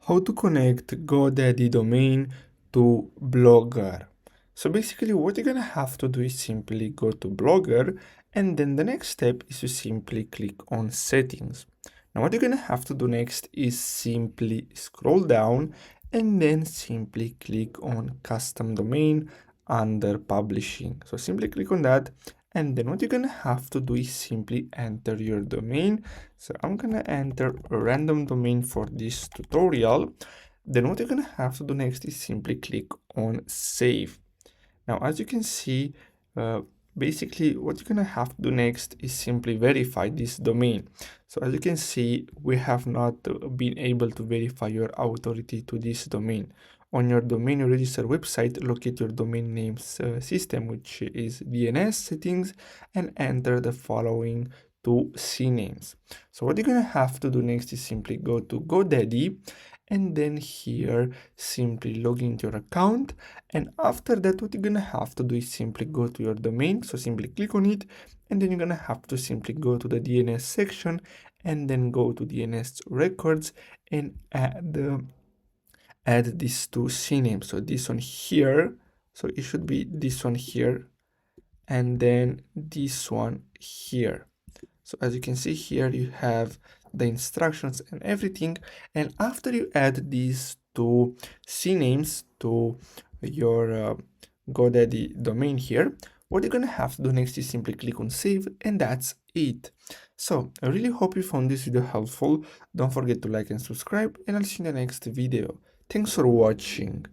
How to connect GoDaddy domain to Blogger. So basically what you're gonna have to do is simply go to Blogger, and then the next step is to simply click on settings. Now what you're gonna have to do next is simply scroll down and then simply click on custom domain under publishing. So simply click on that, and then what you're gonna have to do is simply enter your domain. So I'm gonna enter a random domain for this tutorial. Then what you're gonna have to do next is simply click on save. Now, as you can see, uh, basically what you're gonna have to do next is simply verify this domain. So as you can see, we have not been able to verify your authority to this domain. On your domain register website, locate your domain names system, which is DNS settings, and enter the following two CNAMEs. So what you're gonna have to do next is simply go to GoDaddy, and then here simply log into your account, and after that what you're gonna have to do is simply go to your domain. So simply click on it, and then you're gonna have to simply go to the DNS section and then go to DNS records and add these two CNAMEs. So this one here, so it should be this one here, and then this one here. So as you can see here, you have the instructions and everything. And after you add these two CNAMEs to your GoDaddy domain here, what you're gonna have to do next is simply click on save, and that's it. So I really hope you found this video helpful. Don't forget to like and subscribe, and I'll see you in the next video. Thanks for watching.